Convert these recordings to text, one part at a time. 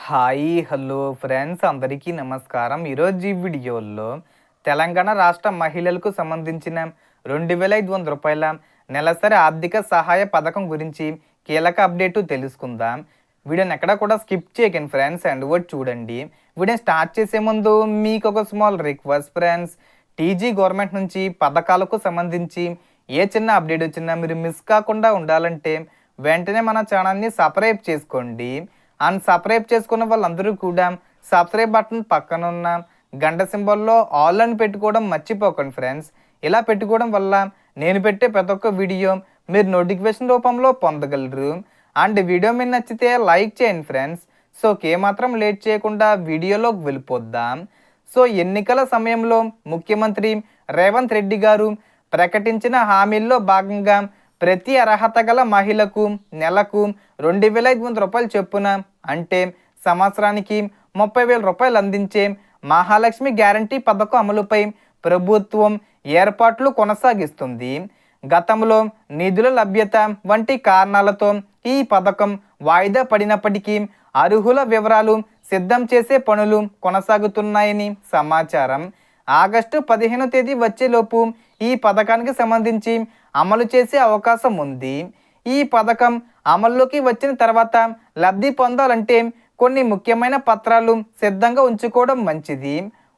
Hi hello friends అందరికీ నమస్కారం. ఈరోజు ఈ వీడియోలో తెలంగాణ రాష్ట్ర మహిళలకు సంబంధించిన రూ. 2500 నెలసరి ఆర్థిక సహాయ పథకం గురించి కీలక అప్డేటు తెలుసుకుందాం. వీడియోని ఎక్కడ కూడా స్కిప్ చేయకండి ఫ్రెండ్స్, అండ్ వర్డ్ చూడండి. వీడియోని స్టార్ట్ చేసే ముందు మీకు ఒక small request friends, TG government నుంచి పథకాలకు సంబంధించి ఏ చిన్న అప్డేట్ వచ్చినా మీరు మిస్ కాకుండా ఉండాలంటే వెంటనే మన ఛానల్ని సబ్స్క్రైబ్ చేసుకోండి. అండ్ సబ్స్క్రైబ్ చేసుకున్న వాళ్ళందరూ కూడా సబ్స్క్రైబ్ బటన్ పక్కన ఉన్న గంట సింబల్లో ఆల్ అని పెట్టుకోవడం మర్చిపోకండి ఫ్రెండ్స్. ఇలా పెట్టుకోవడం వల్ల నేను పెట్టే ప్రతి ఒక్క వీడియో మీరు నోటిఫికేషన్ రూపంలో పొందగలరు. అండ్ వీడియో మీరు నచ్చితే లైక్ చేయండి ఫ్రెండ్స్. సో ఏమాత్రం లేట్ చేయకుండా వీడియోలోకి వెళ్ళిపోద్దాం. సో ఎన్నికల సమయంలో ముఖ్యమంత్రి రేవంత్ రెడ్డి గారు ప్రకటించిన హామీల్లో భాగంగా ప్రతి అర్హత గల మహిళకు నెలకు రూ. 2500 చొప్పున, అంటే సంవత్సరానికి రూ. 30,000 అందించే మహాలక్ష్మి గ్యారంటీ పథకం అమలుపై ప్రభుత్వం ఏర్పాట్లు కొనసాగిస్తుంది. గతంలో నిధుల లభ్యత వంటి కారణాలతో ఈ పథకం వాయిదా పడినప్పటికీ అర్హుల వివరాలు సిద్ధం చేసే పనులు కొనసాగుతున్నాయని సమాచారం. ఆగస్టు 15వ తేదీ వచ్చేలోపు ఈ పథకానికి సంబంధించి అమలు చేసే అవకాశం ఉంది. ఈ పథకం అమల్లోకి వచ్చిన తర్వాత లబ్ధి పొందాలంటే కొన్ని ముఖ్యమైన పత్రాలు సిద్ధంగా ఉంచుకోవడం మంచిది.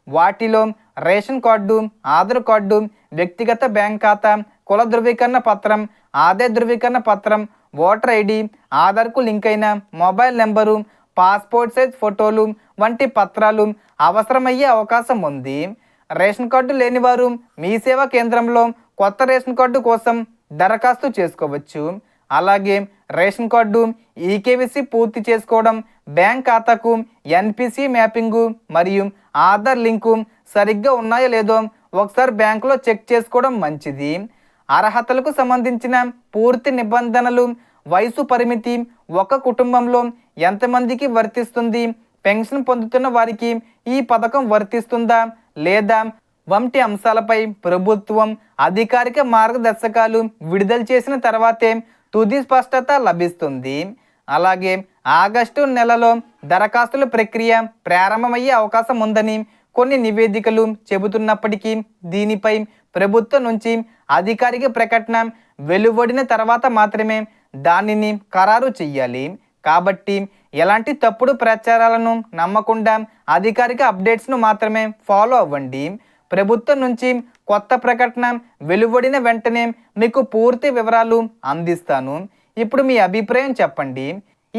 వాటిలో రేషన్ కార్డు, ఆధార్ కార్డు, వ్యక్తిగత బ్యాంక్ ఖాతా, కుల ధృవీకరణ పత్రం, ఆదాయ ధృవీకరణ పత్రం, ఓటర్ ఐడి, ఆధార్కు లింక్ అయిన మొబైల్ నెంబరు, పాస్పోర్ట్ సైజ్ ఫోటోలు వంటి పత్రాలు అవసరమయ్యే అవకాశం ఉంది. రేషన్ కార్డు లేనివారు మీ సేవా కేంద్రంలో కొత్త రేషన్ కార్డు కోసం దరఖాస్తు చేసుకోవచ్చు. అలాగే రేషన్ కార్డు ఈకేవీసీ పూర్తి చేసుకోవడం, బ్యాంక్ ఖాతాకు ఎన్పిసి మ్యాపింగు మరియు ఆధార్ లింకు సరిగ్గా ఉన్నాయో లేదో ఒకసారి బ్యాంకులో చెక్ చేసుకోవడం మంచిది. అర్హతలకు సంబంధించిన పూర్తి నిబంధనలు, వయసు పరిమితి, ఒక కుటుంబంలో ఎంతమందికి వర్తిస్తుంది, పెన్షన్ పొందుతున్న వారికి ఈ పథకం వర్తిస్తుందా లేదా వంటి అంశాలపై ప్రభుత్వం అధికారిక మార్గదర్శకాలు విడుదల చేసిన తర్వాతే తుది స్పష్టత లభిస్తుంది. అలాగే ఆగస్టు నెలలో దరఖాస్తుల ప్రక్రియ ప్రారంభమయ్యే అవకాశం ఉందని కొన్ని నివేదికలు చెబుతున్నప్పటికీ దీనిపై ప్రభుత్వం నుంచి అధికారిక ప్రకటన వెలువడిన తర్వాత మాత్రమే దానిని ఖరారు చెయ్యాలి. కాబట్టి ఎలాంటి తప్పుడు ప్రచారాలను నమ్మకుండా అధికారిక అప్డేట్స్ను మాత్రమే ఫాలో అవ్వండి. ప్రభుత్వం నుంచి కొత్త ప్రకటన వెలువడిన వెంటనే మీకు పూర్తి వివరాలు అందిస్తాను. ఇప్పుడు మీ అభిప్రాయం చెప్పండి.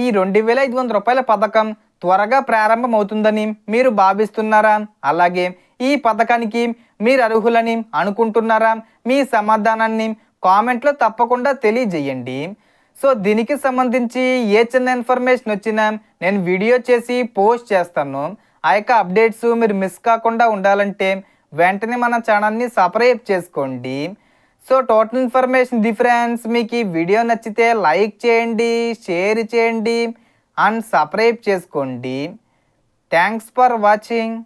ఈ రూ. 2500 పథకం త్వరగా ప్రారంభమవుతుందని మీరు భావిస్తున్నారా? అలాగే ఈ పథకానికి మీరు అర్హులని అనుకుంటున్నారా? మీ సమాధానాన్ని కామెంట్లో తప్పకుండా తెలియజేయండి. సో దీనికి సంబంధించి ఏ చిన్న ఇన్ఫర్మేషన్ వచ్చినా నేను వీడియో చేసి పోస్ట్ చేస్తాను. ఆ యొక్క అప్డేట్స్ మీరు మిస్ కాకుండా ఉండాలంటే వెంటనే మన ఛానల్ని సబ్స్క్రైబ్ చేసుకోండి. So total information difference. మీకు ఈ వీడియో నచ్చితే లైక్ చేయండి, షేర్ చేయండి అండ్ సబ్స్క్రైబ్ చేసుకోండి. Thanks for watching.